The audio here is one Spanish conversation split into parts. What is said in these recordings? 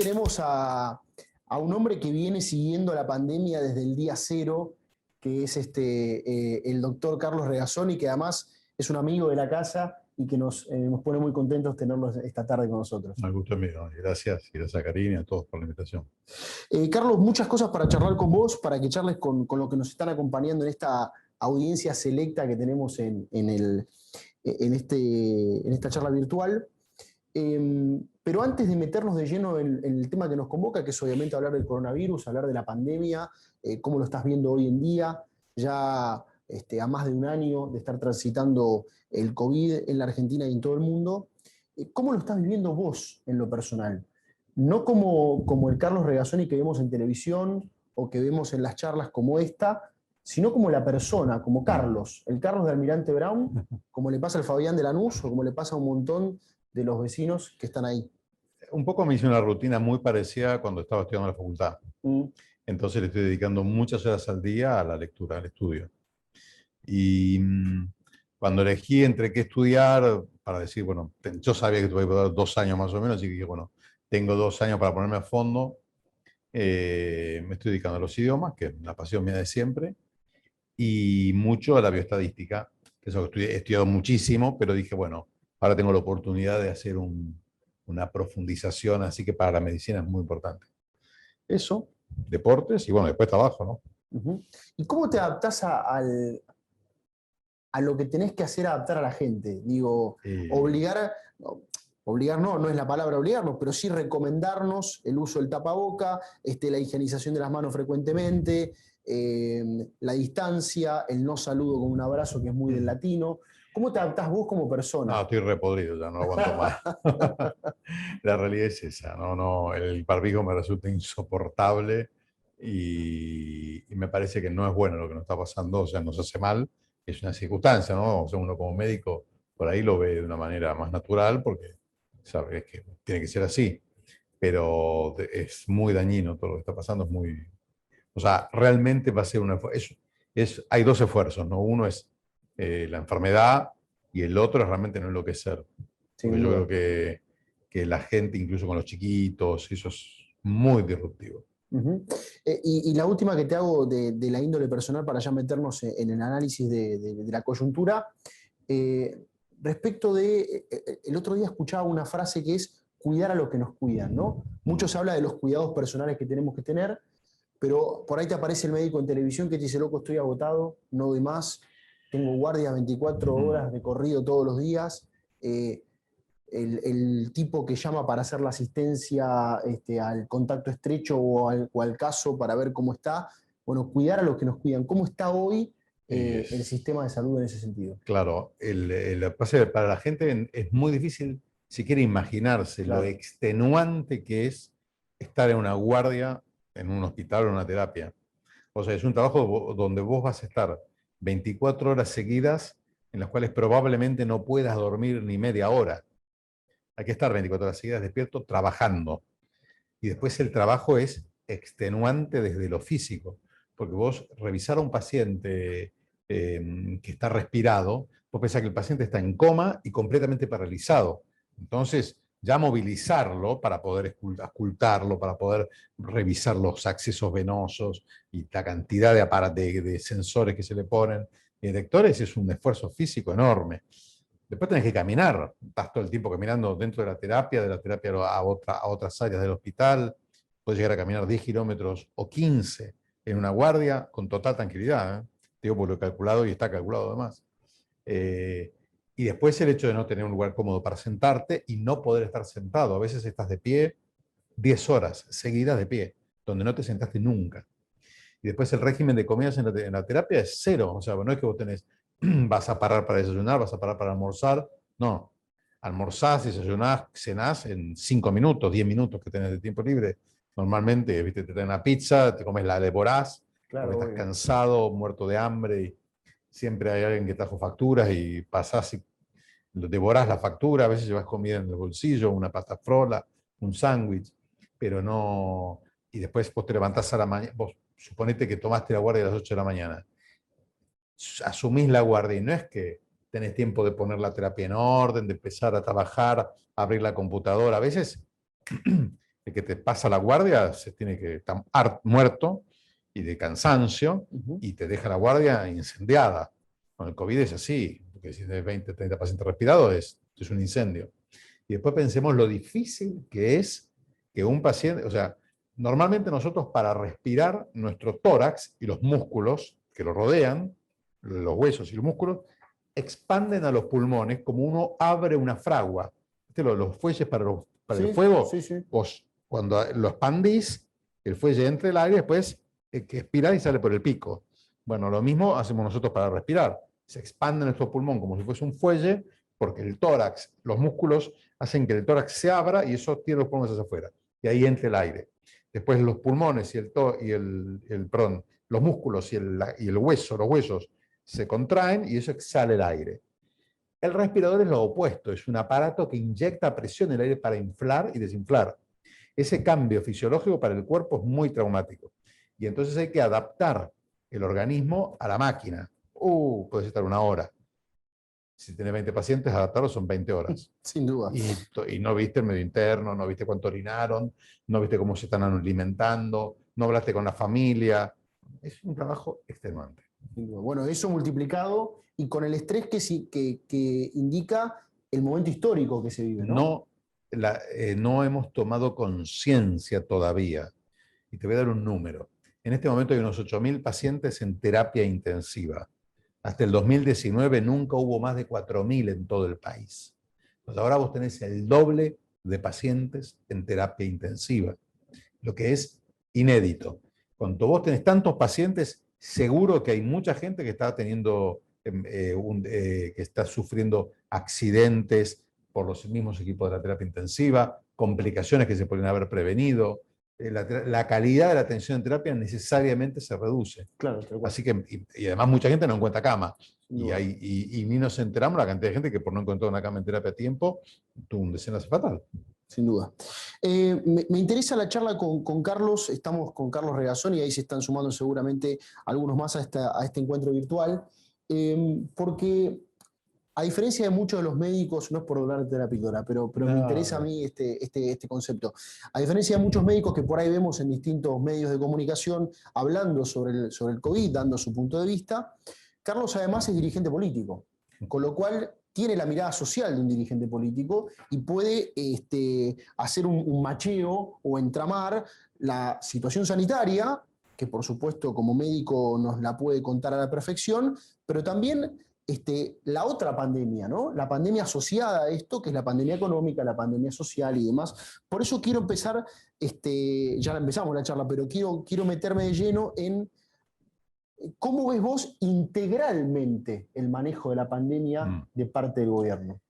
tenemos a un hombre que viene siguiendo la pandemia desde el día cero, que es el doctor Carlos Regazzoni, que además es un amigo de la casa y que nos pone muy contentos tenerlo esta tarde con nosotros. El gusto es mío. Y gracias a Karina y a todos por la invitación. Carlos, muchas cosas para charlar con vos, para que charles con los que nos están acompañando en esta audiencia selecta que tenemos en esta charla virtual. Pero antes de meternos de lleno en el tema que nos convoca, que es obviamente hablar del coronavirus, hablar de la pandemia, cómo lo estás viendo hoy en día, ya a más de un año de estar transitando el COVID en la Argentina y en todo el mundo, ¿cómo lo estás viviendo vos en lo personal? No como el Carlos Regazzoni que vemos en televisión o que vemos en las charlas como esta, sino como la persona, como Carlos, el Carlos de Almirante Brown, como le pasa al Fabián de Lanús o como le pasa a un montón de los vecinos que están ahí. Un poco me hice una rutina muy parecida cuando estaba estudiando en la facultad. Entonces le estoy dedicando muchas horas al día a la lectura, al estudio. Y cuando elegí entre qué estudiar, para decir, bueno, yo sabía que tuve que dar 2 años más o menos, así que dije, bueno, tengo 2 años para ponerme a fondo. Me estoy dedicando a los idiomas, que es la pasión mía de siempre, y mucho a la bioestadística, que es algo que he estudiado muchísimo, pero dije, bueno, ahora tengo la oportunidad de hacer una profundización, así que para la medicina es muy importante. Eso, deportes y bueno, después trabajo, ¿no? ¿Y cómo te adaptás a lo que tenés que hacer adaptar a la gente? Digo, obligar no es la palabra obligarnos, pero sí recomendarnos el uso del tapaboca, la higienización de las manos frecuentemente, la distancia, el no saludo con un abrazo, que es muy del latino. ¿Cómo te adaptás vos como persona? No, estoy repodrido, ya no aguanto más. La realidad es esa, no, el barbijo me resulta insoportable y me parece que no es bueno lo que nos está pasando, o sea, nos hace mal, es una circunstancia, ¿no? O sea, uno como médico por ahí lo ve de una manera más natural porque sabe que tiene que ser así, pero es muy dañino todo lo que está pasando, es muy... O sea, realmente va a ser una... hay 2 esfuerzos, ¿no? Uno es la enfermedad y el otro es realmente no enloquecer. Porque yo creo que la gente, incluso con los chiquitos, eso es muy disruptivo. Y la última que te hago de la índole personal para ya meternos en el análisis de la coyuntura, respecto el otro día escuchaba una frase que es cuidar a los que nos cuidan, ¿no? Mucho se habla de los cuidados personales que tenemos que tener, pero por ahí te aparece el médico en televisión que te dice, loco, estoy agotado, no doy más, tengo guardias 24 horas de corrido todos los días. El tipo que llama para hacer la asistencia al contacto estrecho o al caso para ver cómo está. Bueno, cuidar a los que nos cuidan. ¿Cómo está hoy el sistema de salud en ese sentido? Claro, para la gente es muy difícil siquiera imaginarse lo extenuante que es estar en una guardia, en un hospital o en una terapia. O sea, es un trabajo donde vos vas a estar 24 horas seguidas, en las cuales probablemente no puedas dormir ni media hora. Hay que estar 24 horas seguidas despierto trabajando. Y después el trabajo es extenuante desde lo físico, porque vos revisar a un paciente que está respirado, vos pensás que el paciente está en coma y completamente paralizado. Entonces, ya movilizarlo para poder auscultarlo, para poder revisar los accesos venosos y la cantidad de sensores que se le ponen, y detectores, es un esfuerzo físico enorme. Después tenés que caminar, estás todo el tiempo caminando dentro de la terapia a otras áreas del hospital, puedes llegar a caminar 10 kilómetros o 15 en una guardia con total tranquilidad, ¿eh? Te digo por lo calculado y está calculado además. Y después el hecho de no tener un lugar cómodo para sentarte y no poder estar sentado. A veces estás de pie 10 horas seguidas de pie, donde no te sentaste nunca. Y después el régimen de comidas en la terapia es cero. O sea, no es que vos vas a parar para desayunar, vas a parar para almorzar. No. Almorzás, desayunás, cenás en 5 minutos, 10 minutos que tenés de tiempo libre. Normalmente, ¿viste? Te traen una pizza, te comes, la devorás, Claro, porque estás cansado, muerto de hambre. Y siempre hay alguien que trajo facturas y pasás y devorás la factura. A veces llevas comida en el bolsillo, una pasta frola, un sándwich, pero no. Y después vos te levantás a la mañana. Suponete que tomaste la guardia a las 8 de la mañana. Asumís la guardia y no es que tenés tiempo de poner la terapia en orden, de empezar a trabajar, abrir la computadora. A veces El que te pasa la guardia se tiene que estar muerto y de cansancio y te deja la guardia incendiada. Con el COVID es así, porque si tienes 20, 30 pacientes respirados es un incendio. Y después pensemos lo difícil que es que un paciente, o sea, normalmente nosotros para respirar, nuestro tórax y los músculos que lo rodean, los huesos y los músculos, expanden a los pulmones como uno abre una fragua. ¿Viste los fuelles para el Sí, fuego? sí, sí. Vos, cuando lo expandís, el fuelle entra el aire, después que expira y sale por el pico. Bueno, lo mismo hacemos nosotros para respirar. Se expande nuestro pulmón como si fuese un fuelle, porque el tórax, los músculos hacen que el tórax se abra y eso tira los pulmones hacia afuera. Y ahí entra el aire. Después los pulmones perdón, los músculos y el hueso, los huesos se contraen y eso exhala el aire. El respirador es lo opuesto, es un aparato que inyecta presión en el aire para inflar y desinflar. Ese cambio fisiológico para el cuerpo es muy traumático. Y entonces hay que adaptar el organismo a la máquina. Puedes estar 1 hora. Si tienes 20 pacientes, adaptarlos son 20 horas. Sin duda. Y no viste el medio interno, no viste cuánto orinaron, no viste cómo se están alimentando, no hablaste con la familia. Es un trabajo extenuante. Bueno, eso multiplicado y con el estrés que indica el momento histórico que se vive, ¿no? No hemos tomado conciencia todavía. Y te voy a dar un número. En este momento hay unos 8.000 pacientes en terapia intensiva. Hasta el 2019 nunca hubo más de 4.000 en todo el país. Pues ahora vos tenés el doble de pacientes en terapia intensiva, lo que es inédito. Cuando vos tenés tantos pacientes, seguro que hay mucha gente que está teniendo, que está sufriendo accidentes por los mismos equipos de la terapia intensiva, complicaciones que se podrían haber prevenido. La calidad de la atención en terapia necesariamente se reduce. Claro, así que, y además mucha gente no encuentra cama. No. Y ni nos enteramos la cantidad de gente que por no encontrar una cama en terapia a tiempo tuvo un desenlace fatal. Sin duda. Me interesa la charla con Carlos, estamos con Carlos Regazzoni y ahí se están sumando seguramente algunos más a este encuentro virtual, porque a diferencia de muchos de los médicos, no es por darte la píldora, pero me interesa a mí este concepto. A diferencia de muchos médicos que por ahí vemos en distintos medios de comunicación hablando sobre el COVID, dando su punto de vista, Carlos además es dirigente político, con lo cual tiene la mirada social de un dirigente político y puede hacer un macheo o entramar la situación sanitaria, que por supuesto como médico nos la puede contar a la perfección, pero también la otra pandemia, ¿no? La pandemia asociada a esto, que es la pandemia económica, la pandemia social y demás. Por eso quiero empezar, ya empezamos la charla, pero quiero meterme de lleno en cómo ves vos integralmente el manejo de la pandemia de parte del gobierno.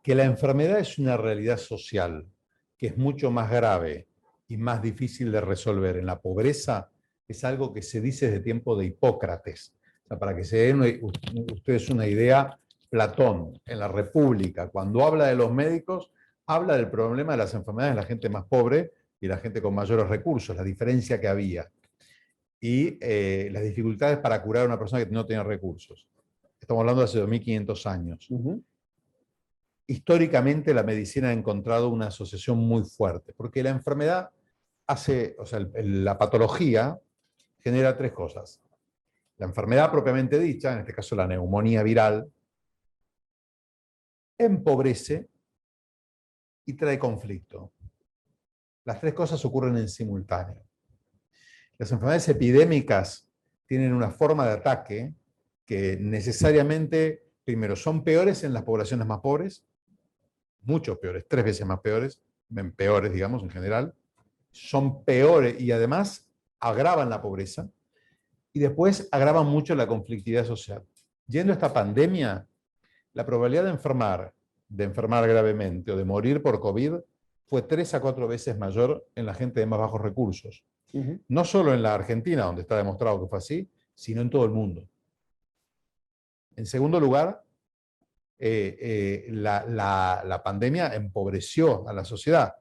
Que la enfermedad es una realidad social, que es mucho más grave y más difícil de resolver en la pobreza, es algo que se dice desde tiempo de Hipócrates. O sea, para que se den ustedes una idea, Platón, en la República, cuando habla de los médicos, habla del problema de las enfermedades de la gente más pobre y la gente con mayores recursos, la diferencia que había. Y las dificultades para curar a una persona que no tenía recursos. Estamos hablando de hace 2500 años. Históricamente la medicina ha encontrado una asociación muy fuerte, porque la enfermedad la patología genera 3 cosas. La enfermedad propiamente dicha, en este caso la neumonía viral, empobrece y trae conflicto. Las 3 cosas ocurren en simultáneo. Las enfermedades epidémicas tienen una forma de ataque que necesariamente, primero, son peores en las poblaciones más pobres, mucho peores, 3 veces más peores, digamos, en general, son peores y además agravan la pobreza y después agravan mucho la conflictividad social. Yendo a esta pandemia, la probabilidad de enfermar gravemente o de morir por COVID fue 3 a 4 veces mayor en la gente de más bajos recursos. No solo en la Argentina, donde está demostrado que fue así, sino en todo el mundo. En segundo lugar, la pandemia empobreció a la sociedad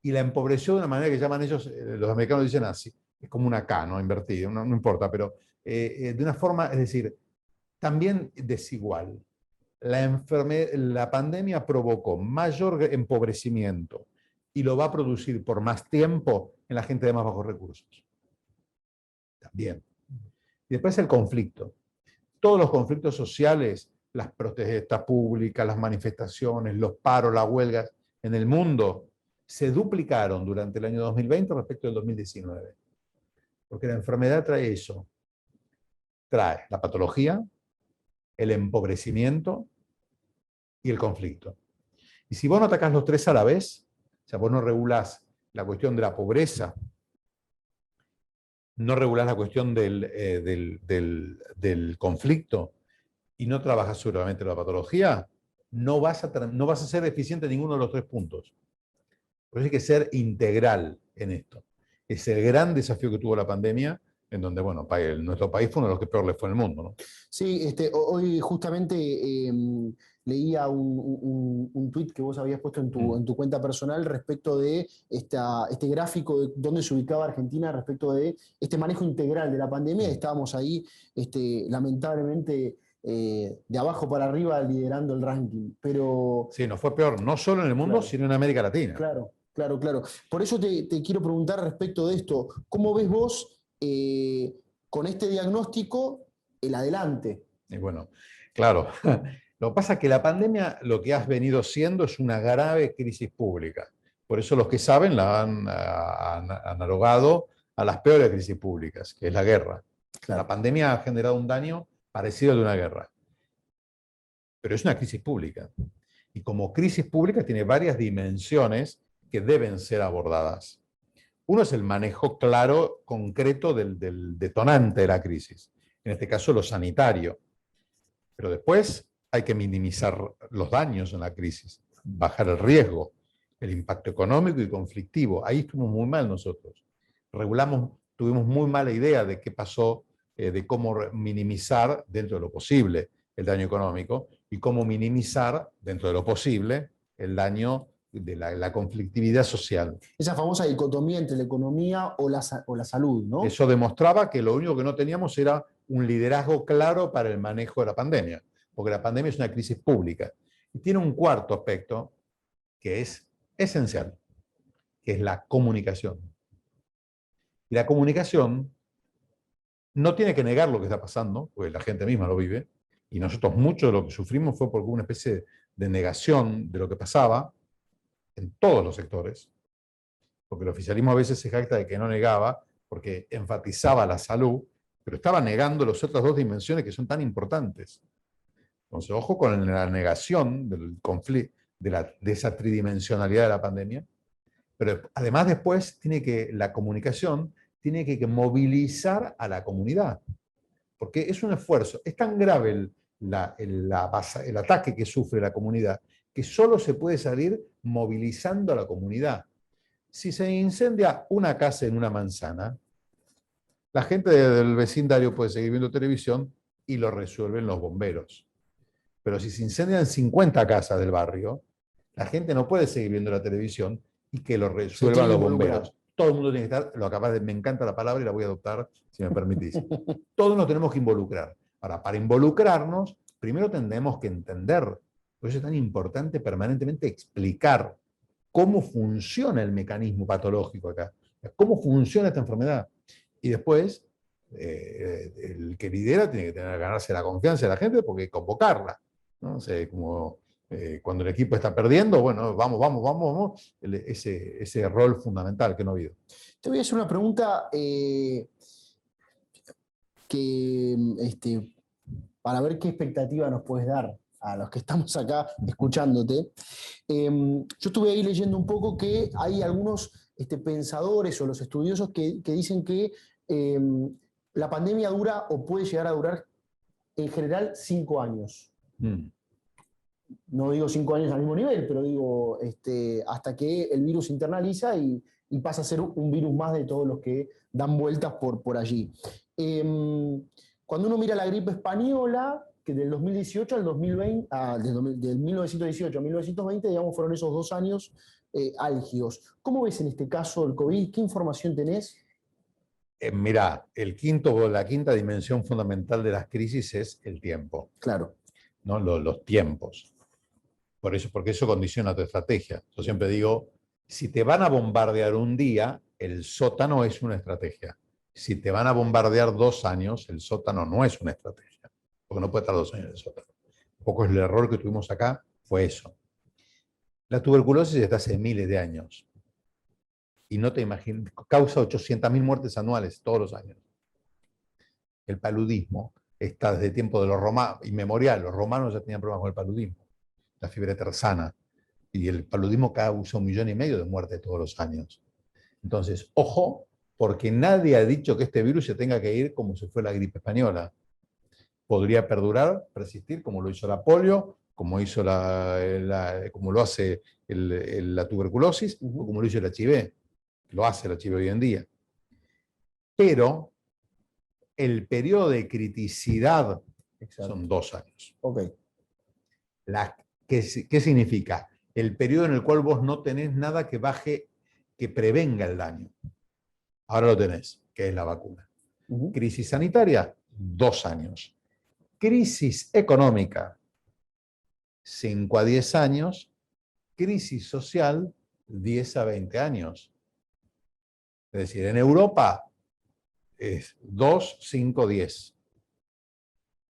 y la empobreció de una manera que llaman ellos, los americanos dicen así, es como una K, ¿no? Invertida, no importa, pero de una forma, es decir, también desigual. La pandemia provocó mayor empobrecimiento y lo va a producir por más tiempo en la gente de más bajos recursos. También. Y después el conflicto. Todos los conflictos sociales, las protestas públicas, las manifestaciones, los paros, las huelgas en el mundo se duplicaron durante el año 2020 respecto del 2019. Porque la enfermedad trae eso. Trae la patología, el empobrecimiento y el conflicto. Y si vos no atacás los tres a la vez, o sea, vos no regulás la cuestión de la pobreza, no regulás la cuestión del conflicto y no trabajas seguramente la patología, no vas a ser eficiente en ninguno de los tres puntos. Por eso hay que ser integral en esto. Es el gran desafío que tuvo la pandemia, en donde, bueno, nuestro país fue uno de los que peor le fue en el mundo, ¿no? Sí, hoy justamente leía un tuit que vos habías puesto en tu cuenta personal respecto de este gráfico de dónde se ubicaba Argentina respecto de este manejo integral de la pandemia. Estábamos ahí, lamentablemente, de abajo para arriba liderando el ranking. Pero sí, nos fue peor, no solo en el mundo, claro, sino en América Latina. Claro, claro, claro. Por eso te quiero preguntar respecto de esto. ¿Cómo ves vos con este diagnóstico el adelante? Y bueno, claro. Lo que pasa es que la pandemia lo que has venido siendo es una grave crisis pública. Por eso los que saben la han analogado a las peores crisis públicas, que es la guerra. Claro. La pandemia ha generado un daño parecido al de una guerra. Pero es una crisis pública. Y como crisis pública tiene varias dimensiones que deben ser abordadas. Uno es el manejo claro, concreto del detonante de la crisis. En este caso, lo sanitario. Pero después hay que minimizar los daños en la crisis, bajar el riesgo, el impacto económico y conflictivo. Ahí estuvimos muy mal nosotros. Tuvimos muy mala idea de qué pasó, de cómo minimizar dentro de lo posible el daño económico y cómo minimizar dentro de lo posible el daño de la conflictividad social. Esa famosa dicotomía entre la economía o la salud, ¿no? Eso demostraba que lo único que no teníamos era un liderazgo claro para el manejo de la pandemia, porque la pandemia es una crisis pública. Y tiene un cuarto aspecto que es esencial, que es la comunicación. Y la comunicación no tiene que negar lo que está pasando, porque la gente misma lo vive, y nosotros mucho de lo que sufrimos fue por una especie de negación de lo que pasaba en todos los sectores, porque el oficialismo a veces se jacta de que no negaba, porque enfatizaba la salud, pero estaba negando las otras dos dimensiones que son tan importantes. Entonces, ojo con la negación del conflicto, de esa tridimensionalidad de la pandemia, pero además después la comunicación tiene que movilizar a la comunidad, porque es un esfuerzo, es tan grave el ataque que sufre la comunidad, que solo se puede salir movilizando a la comunidad. Si se incendia una casa en una manzana, la gente del vecindario puede seguir viendo televisión y lo resuelven los bomberos. Pero si se incendian 50 casas del barrio, la gente no puede seguir viendo la televisión y que lo resuelvan los bomberos. Todo el mundo tiene que estar, me encanta la palabra y la voy a adoptar, si me permitís. Todos nos tenemos que involucrar. Ahora, para involucrarnos, primero tenemos que entender, por eso es tan importante permanentemente explicar cómo funciona el mecanismo patológico acá, cómo funciona esta enfermedad. Y después, el que lidera tiene que ganarse la confianza de la gente porque hay que convocarla, ¿no? O sea, como cuando el equipo está perdiendo, bueno, vamos, ese rol fundamental que no ha habido. Te voy a hacer una pregunta para ver qué expectativa nos puedes dar a los que estamos acá escuchándote. Yo estuve ahí leyendo un poco que hay algunos pensadores o los estudiosos que dicen que la pandemia dura o puede llegar a durar en general 5 años. No digo 5 años al mismo nivel, pero digo hasta que el virus internaliza y pasa a ser un virus más de todos los que dan vueltas por allí. Cuando uno mira la gripe española, que del 2018 al 2020, del 1918 a 1920, digamos, fueron esos 2 años álgidos. ¿Cómo ves en este caso el COVID? ¿Qué información tenés? Mirá, la quinta dimensión fundamental de las crisis es el tiempo. Claro. ¿No? Los tiempos. Porque eso condiciona tu estrategia. Yo siempre digo, Si te van a bombardear un día, el sótano es una estrategia. Si te van a bombardear 2 años, el sótano no es una estrategia, porque no puede estar 2 años en el sótano. Un poco el error que tuvimos acá fue eso. La tuberculosis está hace miles de años y no te imaginas, causa 800.000 muertes anuales todos los años. El paludismo está desde el tiempo de los romanos, inmemorial, los romanos ya tenían problemas con el paludismo, la fiebre tersana, y el paludismo causa 1,5 millones de muertes todos los años. Entonces, ojo, porque nadie ha dicho que este virus se tenga que ir como se fue la gripe española. Podría perdurar, persistir, como lo hizo la polio, como lo hace la tuberculosis, o como lo hizo el HIV. Lo hace el HIV hoy en día. Pero el periodo de criticidad son 2 años. Okay. ¿Qué significa? El periodo en el cual vos no tenés nada que baje, que prevenga el daño. Ahora lo tenés, que es la vacuna. Crisis sanitaria, 2 años. Crisis económica, 5 a 10 años. Crisis social, 10 a 20 años. Es decir, en Europa es 2, 5, 10.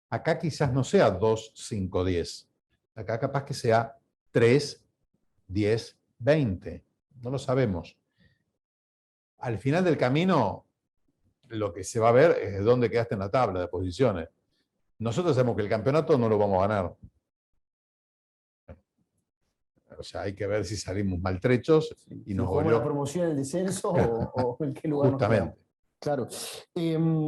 Acá quizás no sea 2, 5, 10. Acá capaz que sea 3, 10, 20. No lo sabemos. Al final del camino, lo que se va a ver es dónde quedaste en la tabla de posiciones. Nosotros sabemos que el campeonato no lo vamos a ganar. O sea, hay que ver si salimos maltrechos y nos jugamos la promoción, el descenso o en qué lugar justamente. Nos claro.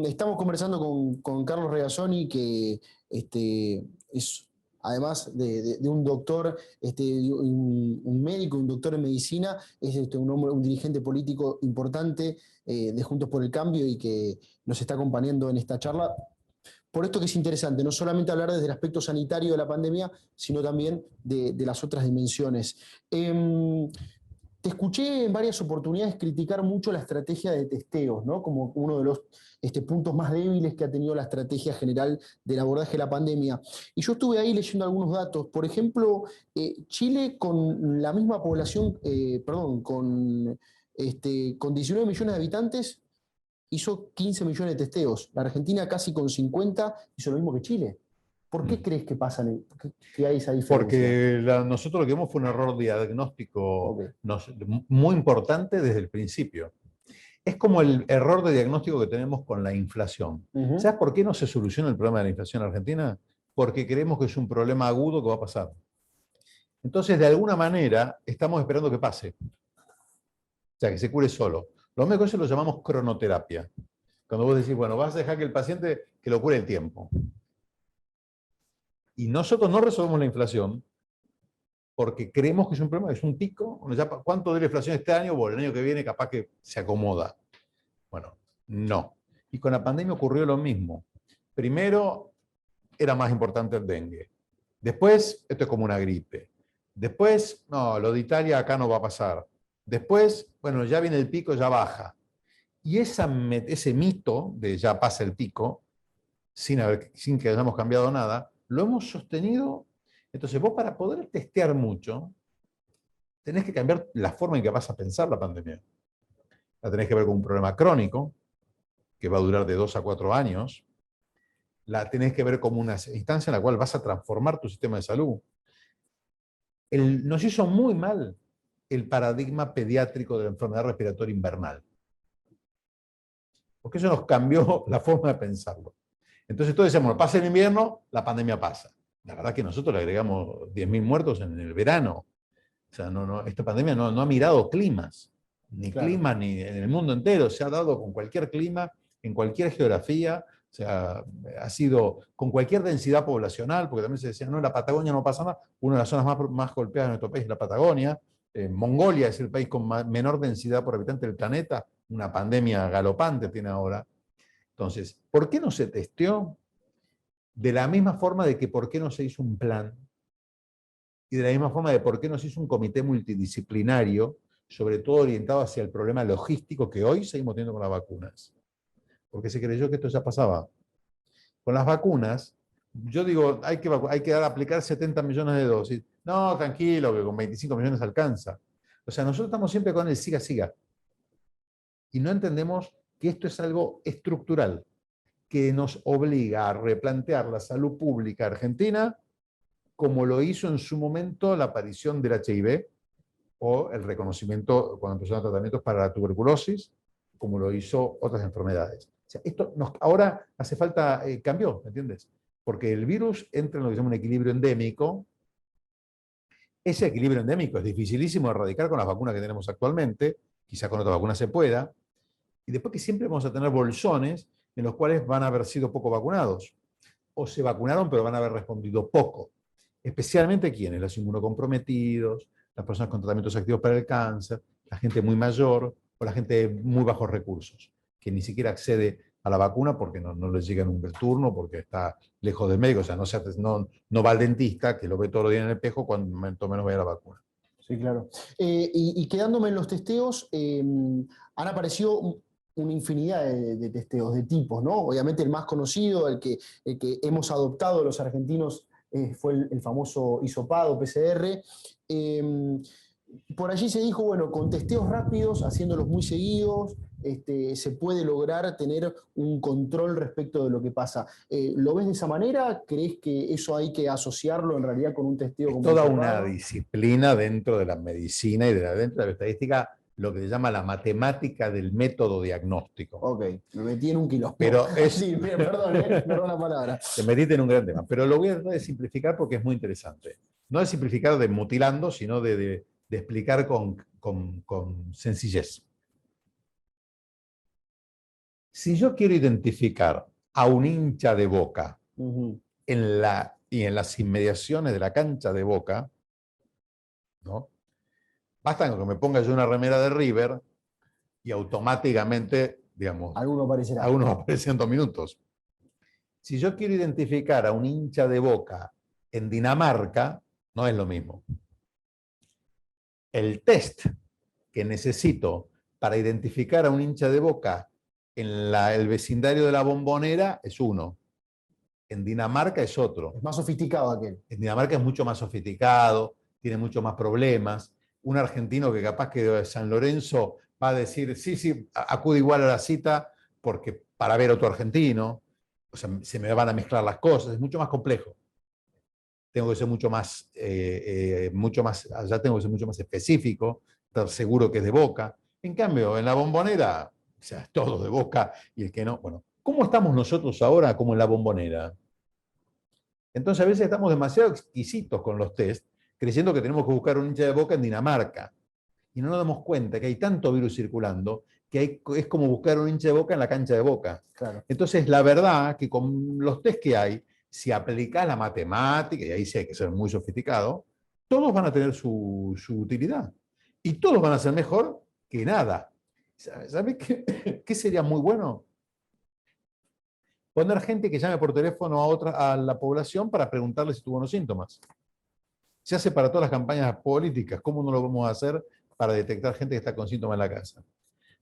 Estamos conversando con Carlos Regazzoni, que es, además de un doctor, un médico, un doctor en medicina, es un dirigente político importante de Juntos por el Cambio y que nos está acompañando en esta charla. Por esto que es interesante, no solamente hablar desde el aspecto sanitario de la pandemia, sino también de las otras dimensiones. Te escuché en varias oportunidades criticar mucho la estrategia de testeos, ¿no? Como uno de los puntos más débiles que ha tenido la estrategia general del abordaje de la pandemia. Y yo estuve ahí leyendo algunos datos. Por ejemplo, Chile con la misma población, con 19 millones de habitantes, hizo 15 millones de testeos. La Argentina casi con 50 hizo lo mismo que Chile. ¿Por qué crees que pasa, que hay esa diferencia? Porque nosotros lo que vimos fue un error diagnóstico muy importante desde el principio. Es como el error de diagnóstico que tenemos con la inflación. ¿Sabes por qué no se soluciona el problema de la inflación en Argentina? Porque creemos que es un problema agudo que va a pasar. Entonces, de alguna manera, estamos esperando que pase. O sea, que se cure solo. Los médicos eso lo llamamos cronoterapia. Cuando vos decís, bueno, vas a dejar que el paciente que lo cure el tiempo. Y nosotros no resolvemos la inflación porque creemos que es un problema, es un pico. ¿Cuánto de la inflación este año? Bueno, el año que viene capaz que se acomoda. Bueno, no. Y con la pandemia ocurrió lo mismo. Primero era más importante el dengue. Después, esto es como una gripe. Después, no, lo de Italia acá no va a pasar. Después, bueno, ya viene el pico, ya baja. Y ese mito de ya pasa el pico, sin que hayamos cambiado nada, lo hemos sostenido. Entonces vos, para poder testear mucho, tenés que cambiar la forma en que vas a pensar la pandemia. La tenés que ver como un problema crónico, que va a durar de 2 a 4 años. La tenés que ver como una instancia en la cual vas a transformar tu sistema de salud. Nos hizo muy mal el paradigma pediátrico de la enfermedad respiratoria invernal. Porque eso nos cambió la forma de pensarlo. Entonces todos decíamos, pasa el invierno, la pandemia pasa. La verdad que nosotros le agregamos 10.000 muertos en el verano. O sea, esta pandemia no ha mirado climas, ni climas ni en el mundo entero. Se ha dado con cualquier clima, en cualquier geografía, o sea, ha sido con cualquier densidad poblacional, porque también se decía, no, en la Patagonia no pasa nada. Una de las zonas más golpeadas de nuestro país es la Patagonia. Mongolia es el país con menor densidad por habitante del planeta. Una pandemia galopante tiene ahora. Entonces, ¿por qué no se testeó? De la misma forma de que por qué no se hizo un plan, y de la misma forma de por qué no se hizo un comité multidisciplinario, sobre todo orientado hacia el problema logístico que hoy seguimos teniendo con las vacunas. Porque se creyó que esto ya pasaba. Con las vacunas, yo digo, hay que aplicar 70 millones de dosis. No, tranquilo, que con 25 millones alcanza. O sea, nosotros estamos siempre con el siga, siga. Y no entendemos que esto es algo estructural, que nos obliga a replantear la salud pública argentina como lo hizo en su momento la aparición del HIV o el reconocimiento cuando empezaron tratamientos para la tuberculosis, como lo hizo otras enfermedades. O sea, ahora hace falta cambio, ¿me entiendes? Porque el virus entra en lo que se llama un equilibrio endémico. Ese equilibrio endémico es dificilísimo de erradicar con las vacunas que tenemos actualmente, quizás con otras vacunas se pueda, y después que siempre vamos a tener bolsones en los cuales van a haber sido poco vacunados, o se vacunaron pero van a haber respondido poco. Especialmente quienes, los inmunocomprometidos, las personas con tratamientos activos para el cáncer, la gente muy mayor o la gente de muy bajos recursos, que ni siquiera accede a la vacuna porque no les llega nunca el turno, porque está lejos del médico, o sea, no va al dentista, que lo ve todos los días en el espejo, cuando menos vaya a la vacuna. Sí, claro. Y quedándome en los testeos, han aparecido una infinidad de testeos, de tipos, ¿no? Obviamente el más conocido, el que hemos adoptado los argentinos, fue el famoso hisopado PCR. Por allí se dijo, bueno, con testeos rápidos, haciéndolos muy seguidos, se puede lograr tener un control respecto de lo que pasa. ¿Lo ves de esa manera? ¿Crees que eso hay que asociarlo en realidad con un testeo Es como toda hisopado? una disciplina dentro de la medicina y dentro de la estadística, lo que se llama la matemática del método diagnóstico. Ok, me metí en un kilo. Pero Sí, perdón, perdón la palabra. te metiste en un gran tema, pero lo voy a tratar de simplificar porque es muy interesante. No de simplificar de mutilando, sino de explicar con sencillez. Si yo quiero identificar a un hincha de Boca y en las inmediaciones de la cancha de Boca, ¿no? Basta con que me ponga yo una remera de River y automáticamente, digamos, Alguno aparecerá. algunos aparecen en 2 minutos. Si yo quiero identificar a un hincha de Boca en Dinamarca, no es lo mismo. El test que necesito para identificar a un hincha de Boca en el vecindario de la Bombonera es uno. En Dinamarca es otro. Es más sofisticado aquel. En Dinamarca es mucho más sofisticado, tiene mucho más problemas. Un argentino que capaz que de San Lorenzo va a decir, sí, acude igual a la cita porque para ver otro argentino. O sea, se me van a mezclar las cosas, es mucho más complejo. Tengo que ser mucho más, allá tengo que ser mucho más específico, estar seguro que es de Boca. En cambio, en la Bombonera, o sea, es todo de Boca y el que no. Bueno, ¿cómo estamos nosotros ahora como en la Bombonera? Entonces a veces estamos demasiado exquisitos con los test, creyendo que tenemos que buscar un hincha de Boca en Dinamarca. Y no nos damos cuenta que hay tanto virus circulando que es como buscar un hincha de Boca en la cancha de Boca. Claro. Entonces, la verdad que con los test que hay, si aplicás la matemática, y ahí sí hay que ser muy sofisticado, todos van a tener su utilidad. Y todos van a ser mejor que nada. ¿Sabes qué sería muy bueno? Poner gente que llame por teléfono a la población para preguntarle si tuvo unos síntomas. Se hace para todas las campañas políticas. ¿Cómo no lo vamos a hacer para detectar gente que está con síntomas en la casa?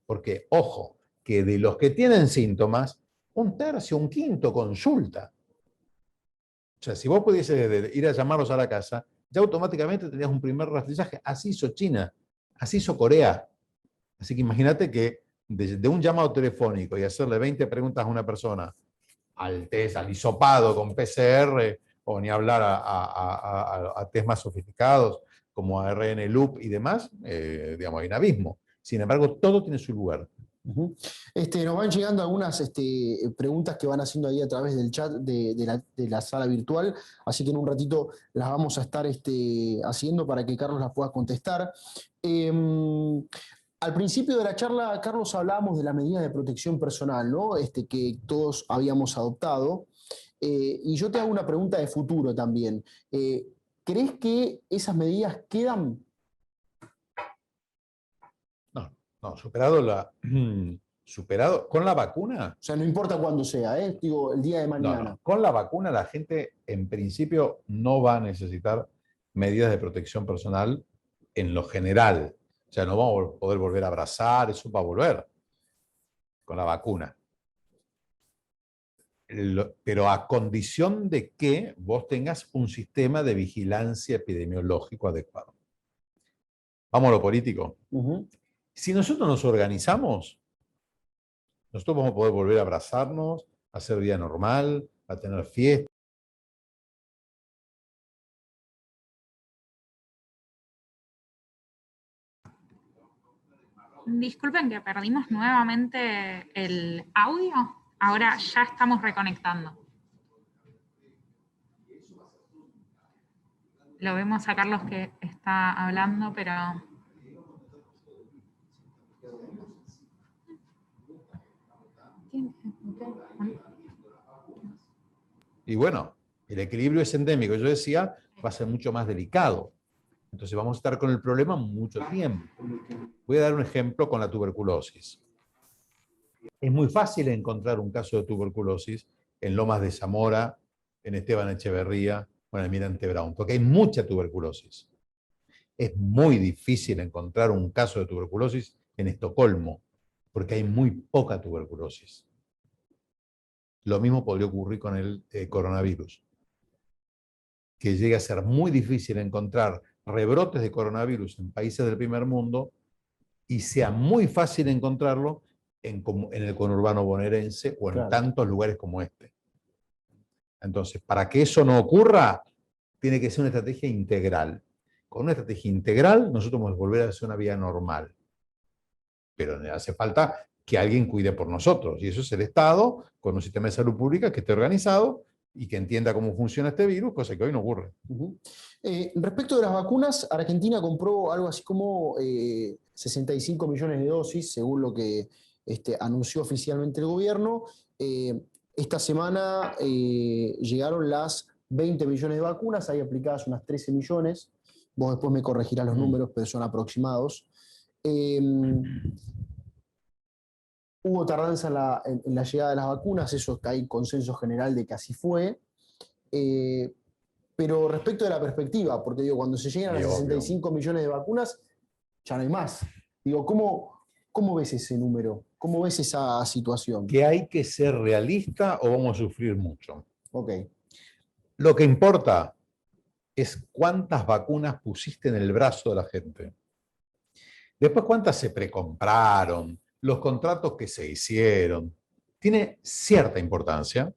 Porque, ojo, que de los que tienen síntomas, 1/3, 1/5 consulta. O sea, si vos pudieses ir a llamarlos a la casa, ya automáticamente tenías un primer rastrillaje. Así hizo China, así hizo Corea. Así que imagínate que de un llamado telefónico y hacerle 20 preguntas a una persona, al test, al hisopado con PCR, o ni hablar a test más sofisticados como ARN loop y demás, digamos, hay un abismo. Sin embargo, todo tiene su lugar. Nos van llegando algunas preguntas que van haciendo ahí a través del chat de la sala virtual, así que en un ratito las vamos a estar haciendo para que Carlos las pueda contestar. Al principio de la charla, Carlos, hablábamos de las medidas de protección personal, ¿no? Que todos habíamos adoptado. Y yo te hago una pregunta de futuro también. ¿Crees que esas medidas quedan? No, superado con la vacuna. O sea, no importa cuándo sea, digo, el día de mañana. No. Con la vacuna la gente en principio no va a necesitar medidas de protección personal en lo general. O sea, no vamos a poder volver a abrazar, eso va a volver con la vacuna. Pero a condición de que vos tengas un sistema de vigilancia epidemiológico adecuado. Vamos a lo político. Ujú. Si nosotros nos organizamos, nosotros vamos a poder volver a abrazarnos, a hacer vida normal, a tener fiestas. Disculpen que perdimos nuevamente el audio. Ahora ya estamos reconectando. Lo vemos a Carlos que está hablando, pero... Y bueno, el equilibrio es endémico. Yo decía, va a ser mucho más delicado. Entonces vamos a estar con el problema mucho tiempo. Voy a dar un ejemplo con la tuberculosis. Es muy fácil encontrar un caso de tuberculosis en Lomas de Zamora, en Esteban Echeverría o en Almirante Brown, porque hay mucha tuberculosis. Es muy difícil encontrar un caso de tuberculosis en Estocolmo, porque hay muy poca tuberculosis. Lo mismo podría ocurrir con el coronavirus, que llega a ser muy difícil encontrar rebrotes de coronavirus en países del primer mundo y sea muy fácil encontrarlo en el conurbano bonaerense o en Claro. tantos lugares como este. Entonces, para que eso no ocurra, tiene que ser una estrategia integral. Con una estrategia integral, nosotros vamos a volver a hacer una vida normal. Pero hace falta que alguien cuide por nosotros. Y eso es el Estado, con un sistema de salud pública que esté organizado y que entienda cómo funciona este virus, cosa que hoy no ocurre. Ujú. Respecto de las vacunas, Argentina compró algo así como 65 millones de dosis, según lo que anunció oficialmente el gobierno. Esta semana llegaron las 20 millones de vacunas, hay aplicadas unas 13 millones. Vos después me corregirás los números, pero son aproximados. Hubo tardanza en la llegada de las vacunas, eso que hay consenso general de que así fue. Pero respecto de la perspectiva, porque digo, cuando se llegan a 65 millones de vacunas, ya no hay más. Digo, ¿cómo ves ese número? ¿Cómo ves esa situación? ¿Que hay que ser realista o vamos a sufrir mucho? Ok. Lo que importa es cuántas vacunas pusiste en el brazo de la gente. Después, cuántas se precompraron, los contratos que se hicieron. Tiene cierta importancia,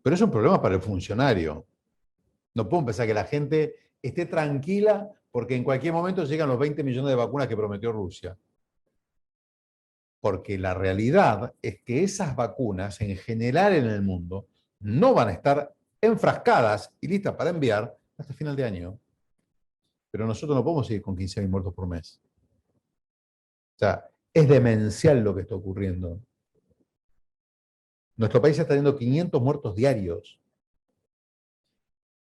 pero es un problema para el funcionario. No puedo pensar que la gente esté tranquila porque en cualquier momento llegan los 20 millones de vacunas que prometió Rusia. Porque la realidad es que esas vacunas, en general en el mundo, no van a estar enfrascadas y listas para enviar hasta final de año. Pero nosotros no podemos seguir con 15.000 muertos por mes. O sea, es demencial lo que está ocurriendo. Nuestro país está teniendo 500 muertos diarios.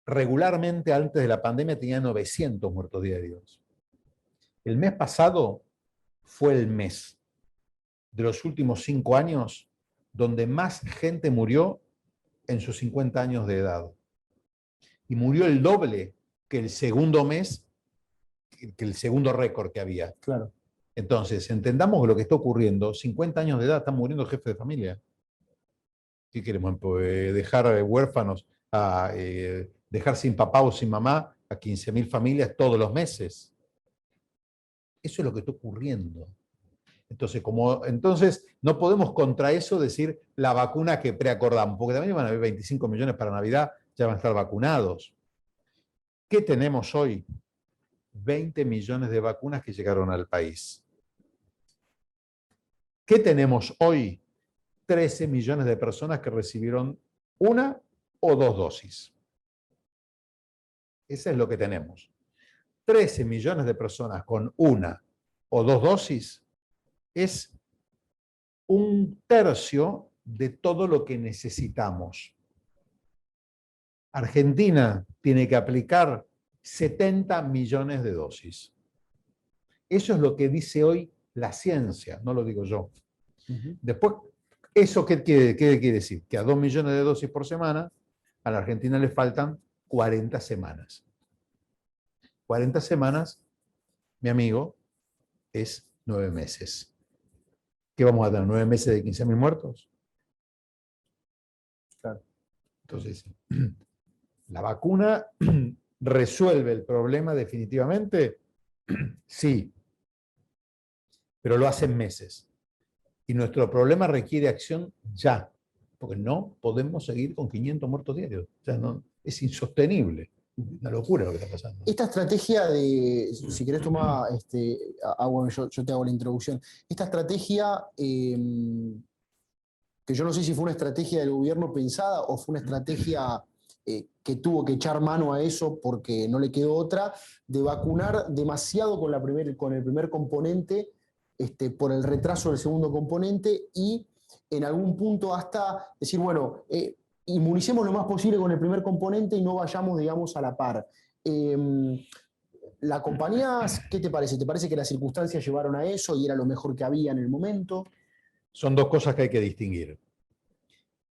Regularmente, antes de la pandemia, tenía 900 muertos diarios. El mes pasado fue el mes de los últimos 5 años donde más gente murió en sus 50 años de edad. Y murió el doble que el segundo mes, que el segundo récord que había. Claro. Entonces, entendamos lo que está ocurriendo. 50 años de edad están muriendo jefes de familia. ¿Qué queremos? ¿Dejar huérfanos, dejar sin papá o sin mamá a 15.000 familias todos los meses? Eso es lo que está ocurriendo. Entonces, no podemos contra eso decir la vacuna que preacordamos, porque también van a haber 25 millones para Navidad, ya van a estar vacunados. ¿Qué tenemos hoy? 20 millones de vacunas que llegaron al país. ¿Qué tenemos hoy? 13 millones de personas que recibieron una o 2 dosis. Eso es lo que tenemos. 13 millones de personas con una o 2 dosis es un tercio de todo lo que necesitamos. Argentina tiene que aplicar 70 millones de dosis. Eso es lo que dice hoy la ciencia, no lo digo yo. Después, ¿eso qué quiere decir? Que a 2 millones de dosis por semana, a la Argentina le faltan 40 semanas. 40 semanas, mi amigo, es 9 meses. ¿Qué vamos a tener? ¿9 meses de 15.000 muertos? Claro. Entonces, ¿la vacuna resuelve el problema definitivamente? Sí, pero lo hacen meses. Y nuestro problema requiere acción ya, porque no podemos seguir con 500 muertos diarios. O sea, no, es insostenible. Una locura lo que está pasando. Esta estrategia de, si querés tomar, bueno, yo te hago la introducción. Esta estrategia, que yo no sé si fue una estrategia del gobierno pensada o fue una estrategia que tuvo que echar mano a eso porque no le quedó otra, de vacunar demasiado con el primer componente, por el retraso del segundo componente y en algún punto hasta decir, bueno, inmunicemos lo más posible con el primer componente y no vayamos, digamos, a la par. ¿La compañía, qué te parece? ¿Te parece que las circunstancias llevaron a eso y era lo mejor que había en el momento? Son dos cosas que hay que distinguir.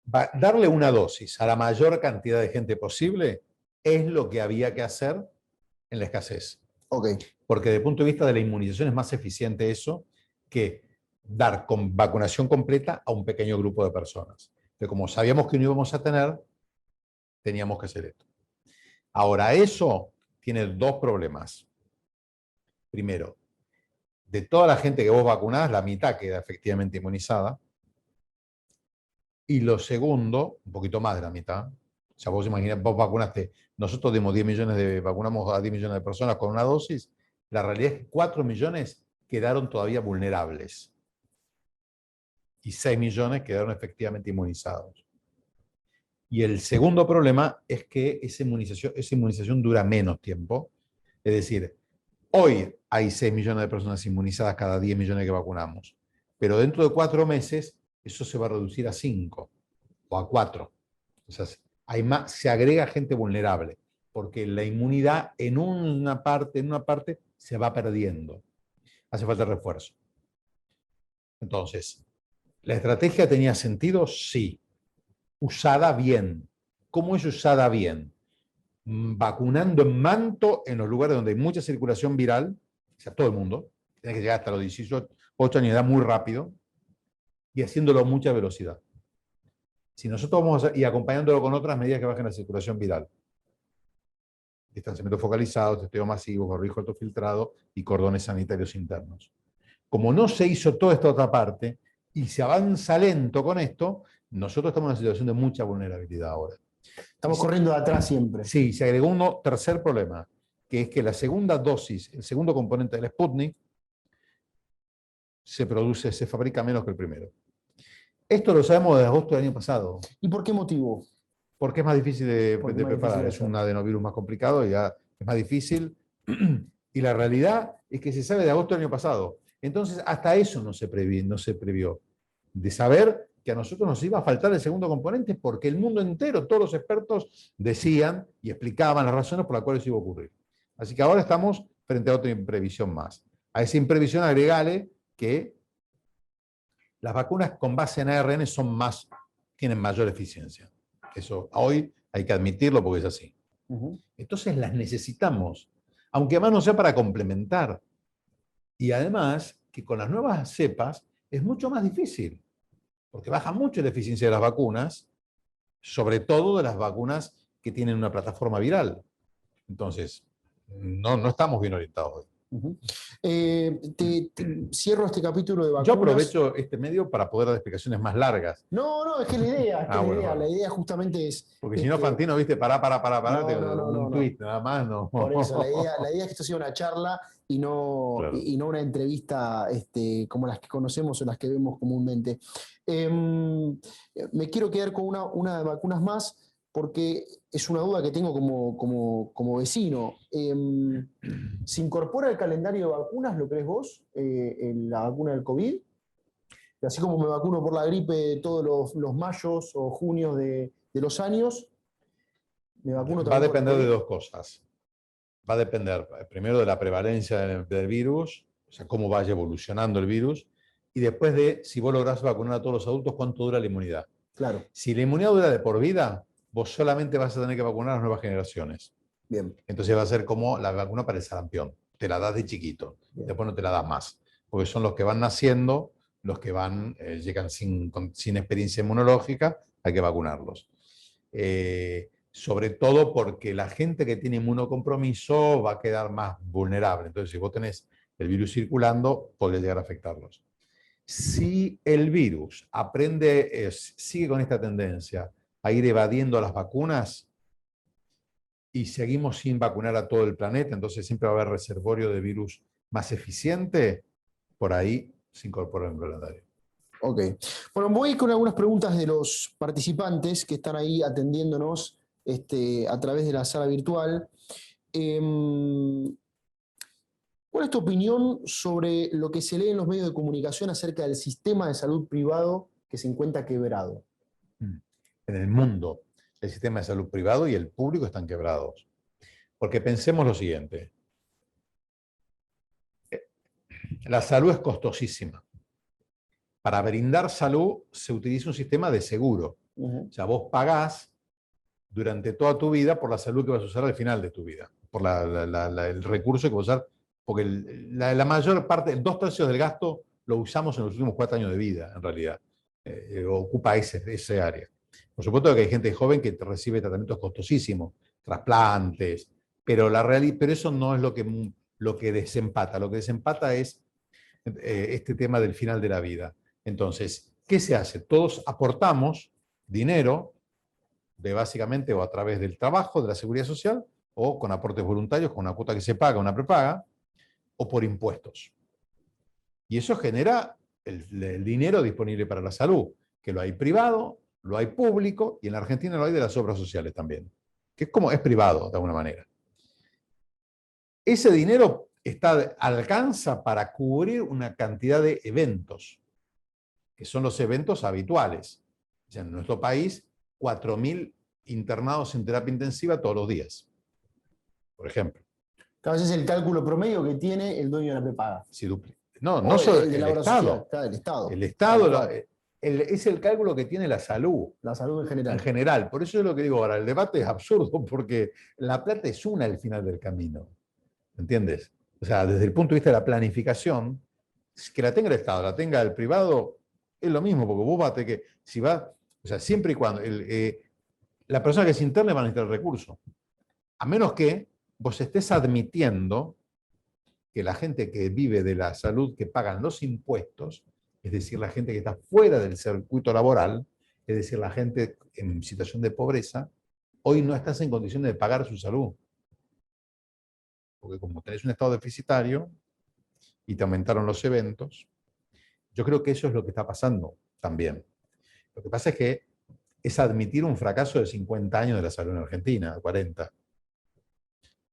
Darle una dosis a la mayor cantidad de gente posible es lo que había que hacer en la escasez. Okay. Porque desde el punto de vista de la inmunización es más eficiente eso que dar con vacunación completa a un pequeño grupo de personas. Pero como sabíamos que no íbamos a tener, teníamos que hacer esto. Ahora, eso tiene dos problemas. Primero, de toda la gente que vos vacunás, la mitad queda efectivamente inmunizada. Y lo segundo, un poquito más de la mitad. O sea, vos imaginás, vos vacunaste, nosotros dimos 10 millones vacunamos a 10 millones de personas con una dosis. La realidad es que 4 millones quedaron todavía vulnerables. Y 6 millones quedaron efectivamente inmunizados. Y el segundo problema es que esa inmunización dura menos tiempo. Es decir, hoy hay 6 millones de personas inmunizadas cada 10 millones que vacunamos. Pero dentro de 4 meses, eso se va a reducir a 5 o a 4. O sea, se agrega gente vulnerable, porque la inmunidad en una parte se va perdiendo. Hace falta refuerzo. Entonces, ¿la estrategia tenía sentido? Sí. Usada bien. ¿Cómo es usada bien? Vacunando en manto en los lugares donde hay mucha circulación viral, o sea, todo el mundo, tiene que llegar hasta los 18 años de edad muy rápido, y haciéndolo a mucha velocidad. Si nosotros vamos a hacer, y acompañándolo con otras medidas que bajen la circulación viral, distanciamiento focalizado, testeo masivo, barbijo autofiltrado y cordones sanitarios internos. Como no se hizo toda esta otra parte y se avanza lento con esto, nosotros estamos en una situación de mucha vulnerabilidad ahora. Estamos corriendo de atrás siempre. Sí, se agregó un tercer problema, que es que la segunda dosis, el segundo componente del Sputnik, se fabrica menos que el primero. Esto lo sabemos desde agosto del año pasado. ¿Y por qué motivo? Porque es más difícil de preparar. Es un adenovirus más complicado y ya es más difícil. Y la realidad es que se sabe de agosto del año pasado. Entonces, hasta eso no se previó. De saber que a nosotros nos iba a faltar el segundo componente porque el mundo entero, todos los expertos decían y explicaban las razones por las cuales iba a ocurrir. Así que ahora estamos frente a otra imprevisión más. A esa imprevisión agregale que las vacunas con base en ARN tienen mayor eficiencia. Eso hoy hay que admitirlo porque es así. Entonces las necesitamos, aunque además no sea para complementar. Y además que con las nuevas cepas es mucho más difícil, porque baja mucho la eficiencia de las vacunas, sobre todo de las vacunas que tienen una plataforma viral. Entonces, no estamos bien orientados hoy. Cierro este capítulo de vacunas. Yo aprovecho este medio para poder dar explicaciones más largas. No, es que la idea, bueno. La idea justamente es... Porque si no, Fantino, viste, pará, un tweet, nada más, no. Por eso, la idea es que esto sea una charla y no, claro, y no una entrevista como las que conocemos o las que vemos comúnmente. Me quiero quedar con una de vacunas más, porque es una duda que tengo como vecino. ¿Se incorpora al calendario de vacunas, lo crees vos, la vacuna del COVID? Así como me vacuno por la gripe todos los mayos o junios de los años, me vacuno también. Va a depender de dos cosas. Va a depender primero de la prevalencia del virus, o sea, cómo vaya evolucionando el virus, y después de si vos lográs vacunar a todos los adultos, cuánto dura la inmunidad. Claro. Si la inmunidad dura de por vida, vos solamente vas a tener que vacunar a las nuevas generaciones. Bien. Entonces va a ser como la vacuna para el sarampión. Te la das de chiquito, bien, después no te la das más. Porque son los que van naciendo, los que llegan sin experiencia inmunológica, hay que vacunarlos. Sobre todo porque la gente que tiene inmunocompromiso va a quedar más vulnerable. Entonces, si vos tenés el virus circulando podría llegar a afectarlos. Si el virus sigue con esta tendencia a ir evadiendo las vacunas y seguimos sin vacunar a todo el planeta, entonces siempre va a haber reservorio de virus más eficiente, por ahí se incorpora el calendario. Ok. Bueno, voy con algunas preguntas de los participantes que están ahí atendiéndonos a través de la sala virtual. ¿Cuál es tu opinión sobre lo que se lee en los medios de comunicación acerca del sistema de salud privado que se encuentra quebrado? En el mundo, el sistema de salud privado y el público están quebrados. Porque pensemos lo siguiente. La salud es costosísima. Para brindar salud se utiliza un sistema de seguro. O sea, vos pagás durante toda tu vida por la salud que vas a usar al final de tu vida, por el recurso que vas a usar, porque la mayor parte, 2/3 del gasto lo usamos en los últimos 4 años de vida, en realidad. Ocupa ese área. Por supuesto que hay gente joven que recibe tratamientos costosísimos, trasplantes, pero eso no es lo que desempata. Lo que desempata es este tema del final de la vida. Entonces, ¿qué se hace? Todos aportamos dinero básicamente o a través del trabajo, de la seguridad social, o con aportes voluntarios, con una cuota que se paga, una prepaga, o por impuestos. Y eso genera el dinero disponible para la salud, que lo hay privado, lo hay público, y en la Argentina lo hay de las obras sociales también, que es privado de alguna manera. Ese dinero alcanza para cubrir una cantidad de eventos, que son los eventos habituales. O sea, en nuestro país, 4.000 internados en terapia intensiva todos los días, por ejemplo. Cada vez es el cálculo promedio que tiene el dueño de la prepaga. No solo el de la obra social, claro, el Estado. El Estado es el cálculo que tiene la salud. La salud en general. En general. Por eso es lo que digo ahora, el debate es absurdo porque la plata es una al final del camino. ¿Entiendes? O sea, desde el punto de vista de la planificación, que la tenga el Estado, la tenga el privado, es lo mismo, porque vos o sea, siempre y cuando la persona que se interne va a necesitar el recurso. A menos que vos estés admitiendo que la gente que vive de la salud, que pagan los impuestos, es decir, la gente que está fuera del circuito laboral, es decir, la gente en situación de pobreza, hoy no estás en condiciones de pagar su salud. Porque como tenés un estado deficitario y te aumentaron los eventos, yo creo que eso es lo que está pasando también. Lo que pasa es que es admitir un fracaso de 50 años de la salud en Argentina, 40,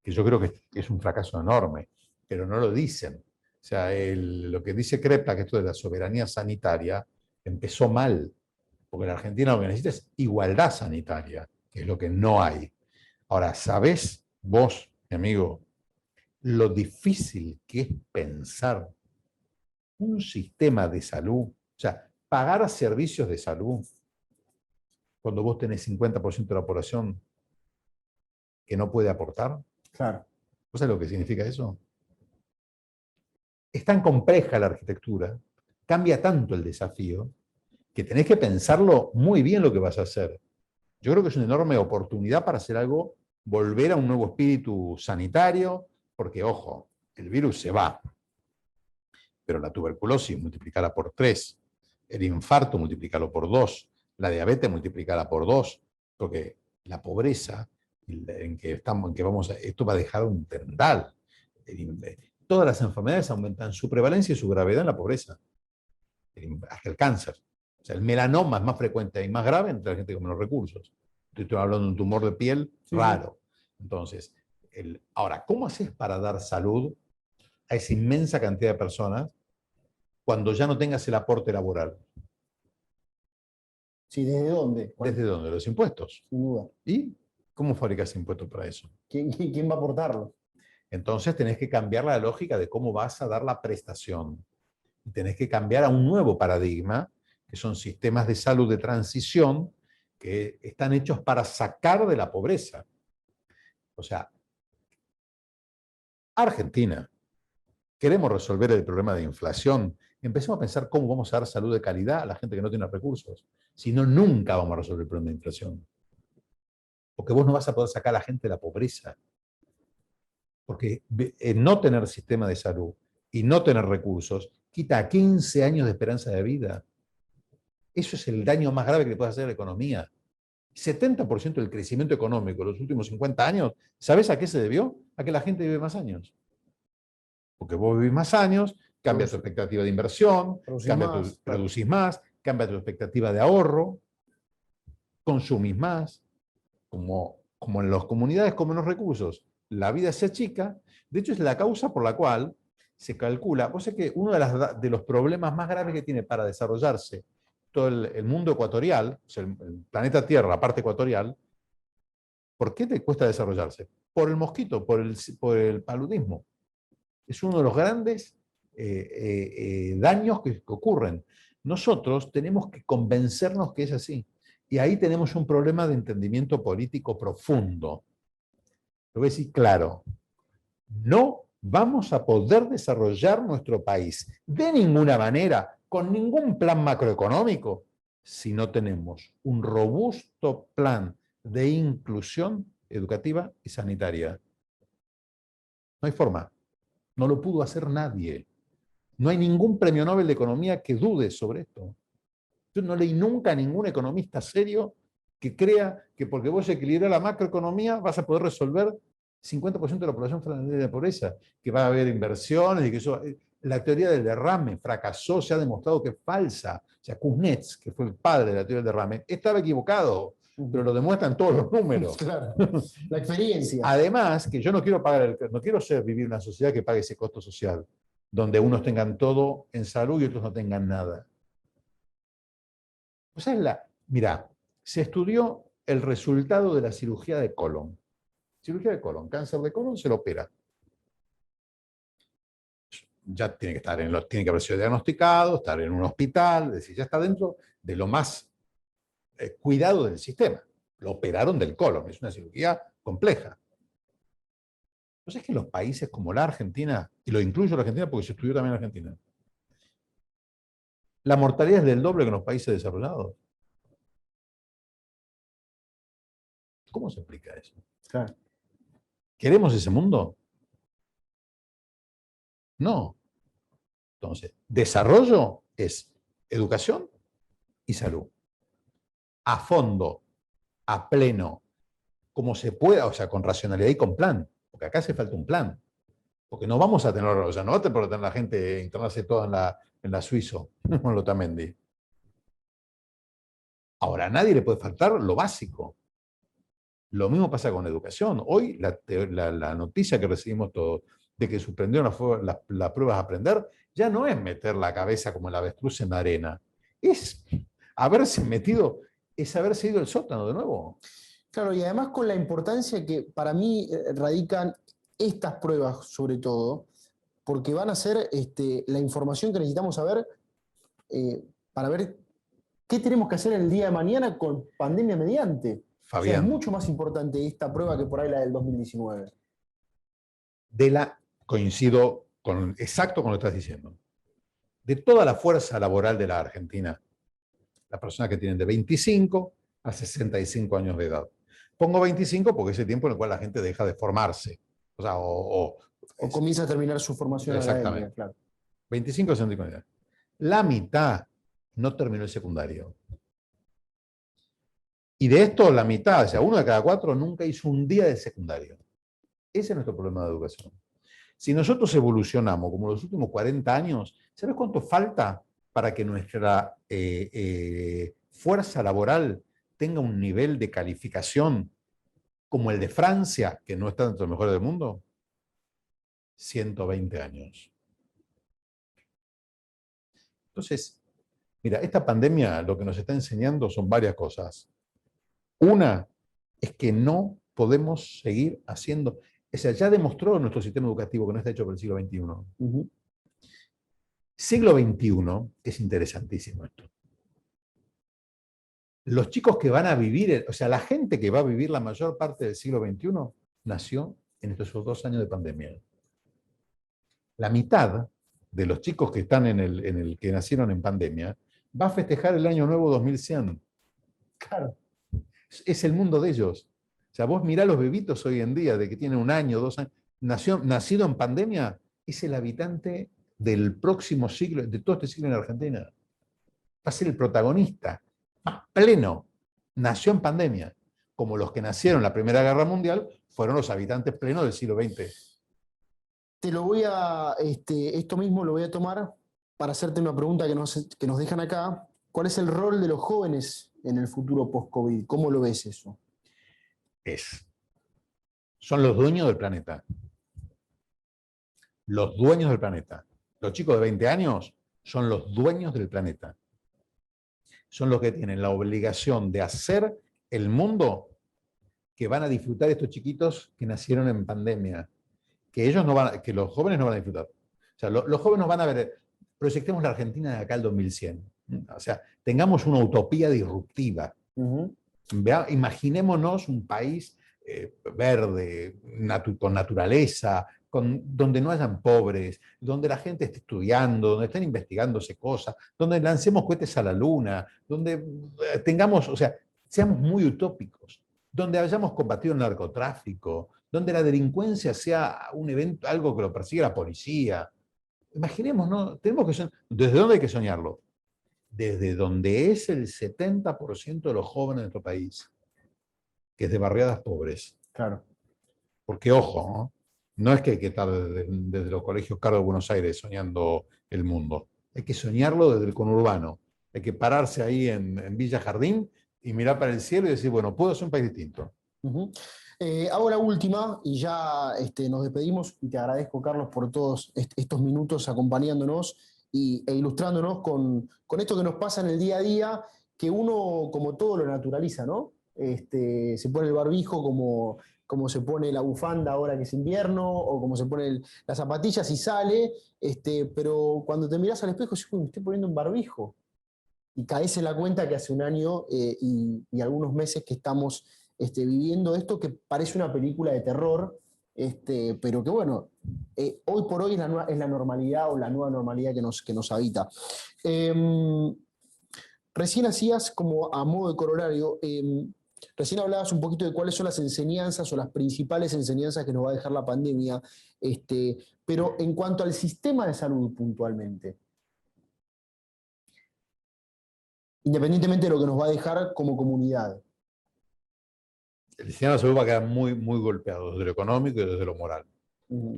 que yo creo que es un fracaso enorme, pero no lo dicen. O sea, lo que dice Krepla, que esto de la soberanía sanitaria, empezó mal, porque la Argentina lo que necesita es igualdad sanitaria, que es lo que no hay. Ahora, ¿sabés vos, mi amigo, lo difícil que es pensar un sistema de salud? O sea, pagar servicios de salud cuando vos tenés 50% de la población que no puede aportar. Claro. ¿Vos sabés lo que significa eso? Es tan compleja la arquitectura, cambia tanto el desafío, que tenés que pensarlo muy bien lo que vas a hacer. Yo creo que es una enorme oportunidad para hacer algo, volver a un nuevo espíritu sanitario, porque, ojo, el virus se va, pero la tuberculosis multiplicarla por 3, el infarto multiplicarlo por 2, la diabetes multiplicarla por 2, porque la pobreza esto va a dejar un tendal. Todas las enfermedades aumentan su prevalencia y su gravedad en la pobreza, hasta el cáncer. O sea, el melanoma es más frecuente y más grave entre la gente con menos recursos. Estoy hablando de un tumor de piel raro. Entonces, ahora, ¿cómo haces para dar salud a esa inmensa cantidad de personas cuando ya no tengas el aporte laboral? Sí, ¿desde dónde? ¿Desde dónde? Los impuestos. Sin duda. ¿Y cómo fabricas impuestos para eso? ¿Quién va a aportarlo? Entonces tenés que cambiar la lógica de cómo vas a dar la prestación. Y tenés que cambiar a un nuevo paradigma, que son sistemas de salud de transición que están hechos para sacar de la pobreza. O sea, Argentina, queremos resolver el problema de inflación, empecemos a pensar cómo vamos a dar salud de calidad a la gente que no tiene recursos. Si no, nunca vamos a resolver el problema de inflación. Porque vos no vas a poder sacar a la gente de la pobreza. Porque no tener sistema de salud y no tener recursos, quita 15 años de esperanza de vida. Eso es el daño más grave que le puede hacer a la economía. 70% del crecimiento económico en los últimos 50 años, ¿sabes a qué se debió? A que la gente vive más años. Porque vos vivís más años, cambia tu expectativa de inversión, producís más, cambia tu expectativa de ahorro, consumís más, como en las comunidades con menos recursos, la vida se achica. De hecho, es la causa por la cual se calcula, vos sabés que uno de los problemas más graves que tiene para desarrollarse todo el mundo ecuatorial, o sea, el planeta Tierra, la parte ecuatorial, ¿por qué te cuesta desarrollarse? Por el mosquito, por el paludismo. Es uno de los grandes daños que ocurren. Nosotros tenemos que convencernos que es así. Y ahí tenemos un problema de entendimiento político profundo. Lo voy a decir claro. No vamos a poder desarrollar nuestro país de ninguna manera, con ningún plan macroeconómico, si no tenemos un robusto plan de inclusión educativa y sanitaria. No hay forma. No lo pudo hacer nadie. No hay ningún premio Nobel de Economía que dude sobre esto. Yo no leí nunca a ningún economista serio que crea que porque vos equilibras la macroeconomía vas a poder resolver 50% de la población fuera de pobreza, que va a haber inversiones y que eso... La teoría del derrame fracasó, se ha demostrado que es falsa. O sea, Kuznets, que fue el padre de la teoría del derrame, estaba equivocado, pero lo demuestran todos los números. Claro, la experiencia. Además, que yo no quiero no quiero vivir en una sociedad que pague ese costo social, donde unos tengan todo en salud y otros no tengan nada. O sea, mirá, se estudió el resultado de la cirugía de colon. Cirugía de colon, cáncer de colon, se lo opera. Ya tiene que haber sido diagnosticado, estar en un hospital, es decir, ya está dentro de lo más cuidado del sistema. Lo operaron del colon, es una cirugía compleja. Entonces es que los países como la Argentina, y lo incluyo la Argentina porque se estudió también en Argentina, la mortalidad es del doble que en los países desarrollados. ¿Cómo se explica eso? Claro. ¿Queremos ese mundo? No. Entonces, desarrollo es educación y salud. A fondo, a pleno, como se pueda, o sea, con racionalidad y con plan. Porque acá hace falta un plan. Porque no vamos a tener, o sea, no va a tener la gente internarse toda en la Suizo, con Lotamendi. Ahora, a nadie le puede faltar lo básico. Lo mismo pasa con educación. Hoy la noticia que recibimos todos de que suspendieron las pruebas a aprender, ya no es meter la cabeza como el avestruz en la arena. Es haberse metido, es haberse ido al sótano de nuevo. Claro, y además con la importancia que para mí radican estas pruebas, sobre todo, porque van a ser la información que necesitamos saber para ver qué tenemos que hacer el día de mañana con pandemia mediante. Fabián. O sea, es mucho más importante esta prueba que por ahí la del 2019. Coincido exacto con lo que estás diciendo. De toda la fuerza laboral de la Argentina, las personas que tienen de 25 a 65 años de edad. Pongo 25 porque es el tiempo en el cual la gente deja de formarse. O sea, o comienza a terminar su formación exactamente. académica, claro. 25 a 65 años. La mitad no terminó el secundario. Y de esto, la mitad, o sea, 1 de cada 4 nunca hizo un día de secundario. Ese es nuestro problema de educación. Si nosotros evolucionamos como los últimos 40 años, ¿sabes cuánto falta para que nuestra fuerza laboral tenga un nivel de calificación como el de Francia, que no está entre los mejores del mundo? 120 años. Entonces, mira, esta pandemia lo que nos está enseñando son varias cosas. Una es que no podemos seguir haciendo... O sea, ya demostró nuestro sistema educativo que no está hecho para el siglo XXI. Uh-huh. Siglo XXI es interesantísimo esto. Los chicos que van a vivir, o sea, la gente que va a vivir la mayor parte del siglo XXI nació en estos 2 años de pandemia. La mitad de los chicos que están en el que nacieron en pandemia va a festejar el año nuevo 2100. Claro. Es el mundo de ellos. O sea, vos mirá los bebitos hoy en día, de que tienen 1 año, 2 años, nacido en pandemia, es el habitante del próximo siglo, de todo este siglo en Argentina. Va a ser el protagonista más pleno. Nació en pandemia, como los que nacieron en la Primera Guerra Mundial fueron los habitantes plenos del siglo XX. Te lo voy a, esto mismo lo voy a tomar para hacerte una pregunta que nos dejan acá. ¿Cuál es el rol de los jóvenes en el futuro post-COVID? ¿Cómo lo ves eso? Son los dueños del planeta. Los dueños del planeta. Los chicos de 20 años son los dueños del planeta. Son los que tienen la obligación de hacer el mundo que van a disfrutar estos chiquitos que nacieron en pandemia. Que los jóvenes no van a disfrutar. O sea, los jóvenes van a ver, proyectemos la Argentina de acá al 2100. O sea, tengamos una utopía disruptiva. Imaginémonos un país verde, con naturaleza, donde no hayan pobres, donde la gente esté estudiando, donde estén investigándose cosas, donde lancemos cohetes a la luna, donde tengamos, o sea, seamos muy utópicos, donde hayamos combatido el narcotráfico, donde la delincuencia sea un evento, algo que lo persigue la policía. Imaginemos, ¿no? ¿Desde dónde hay que soñarlo? Desde donde es el 70% de los jóvenes de nuestro país, que es de barriadas pobres. Claro. Porque, ojo, no es que hay que estar desde los colegios caros de Buenos Aires soñando el mundo. Hay que soñarlo desde el conurbano. Hay que pararse ahí en Villa Jardín y mirar para el cielo y decir, bueno, puedo ser un país distinto. Hago la última y ya nos despedimos y te agradezco, Carlos, por todos estos minutos acompañándonos e ilustrándonos con esto que nos pasa en el día a día, que uno como todo lo naturaliza, ¿no? Se pone el barbijo como se pone la bufanda ahora que es invierno, o como se pone las zapatillas y sale, pero cuando te mirás al espejo, dices, me estoy poniendo un barbijo. Y caes en la cuenta que hace un año y algunos meses que estamos viviendo esto que parece una película de terror, pero que bueno, hoy por hoy es la normalidad o la nueva normalidad que nos habita. Recién hacías como a modo de corolario, recién hablabas un poquito de cuáles son las enseñanzas o las principales enseñanzas que nos va a dejar la pandemia, pero en cuanto al sistema de salud puntualmente, independientemente de lo que nos va a dejar como comunidad. El sistema de salud va a quedar muy, muy golpeado desde lo económico y desde lo moral.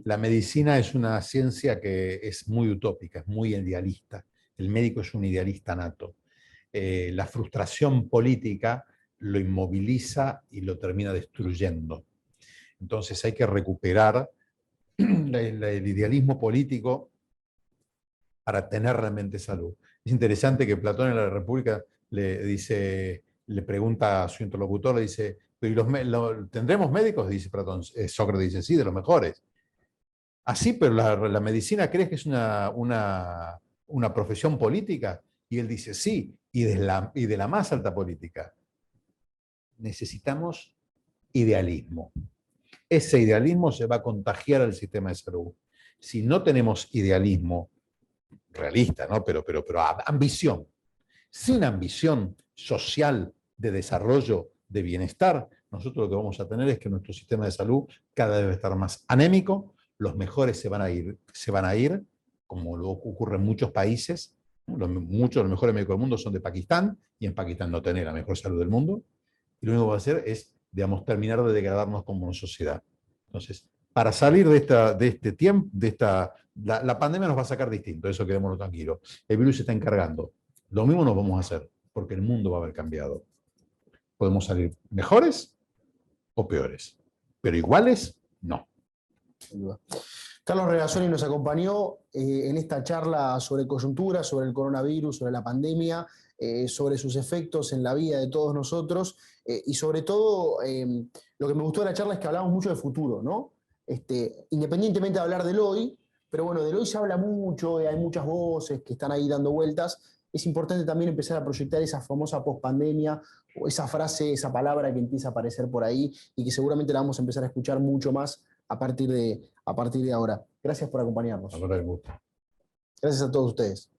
La medicina es una ciencia que es muy utópica, es muy idealista. El médico es un idealista nato. La frustración política lo inmoviliza y lo termina destruyendo. Entonces hay que recuperar el idealismo político para tener realmente salud. Es interesante que Platón en la República le pregunta a su interlocutor, le dice, ¿tendremos médicos? Dice Platón. Sócrates dice, sí, de los mejores. Así, pero la medicina, ¿crees que es una profesión política? Y él dice, sí, y de la más alta política. Necesitamos idealismo. Ese idealismo se va a contagiar al sistema de salud. Si no tenemos idealismo realista, ¿no? pero ambición, sin ambición social de desarrollo, de bienestar, nosotros lo que vamos a tener es que nuestro sistema de salud cada vez va a estar más anémico, los mejores se van a ir, como lo ocurre en muchos países. Muchos de los mejores médicos del mundo son de Pakistán, y en Pakistán no tiene la mejor salud del mundo. Y lo único que va a hacer es, digamos, terminar de degradarnos como sociedad. Entonces, para salir de este tiempo, la pandemia nos va a sacar distinto, eso quedémonos tranquilos. El virus se está encargando. Lo mismo nos vamos a hacer, porque el mundo va a haber cambiado. Podemos salir mejores o peores, pero iguales, no. Carlos Regazzoni nos acompañó en esta charla sobre coyuntura, sobre el coronavirus, sobre la pandemia, sobre sus efectos en la vida de todos nosotros y sobre todo lo que me gustó de la charla es que hablamos mucho de futuro, ¿no? Independientemente de hablar del hoy, pero bueno, del hoy se habla mucho, hay muchas voces que están ahí dando vueltas. Es importante también empezar a proyectar esa famosa pospandemia o esa frase, esa palabra que empieza a aparecer por ahí y que seguramente la vamos a empezar a escuchar mucho más a partir de ahora. Gracias por acompañarnos. Ahora me gusta. Gracias a todos ustedes.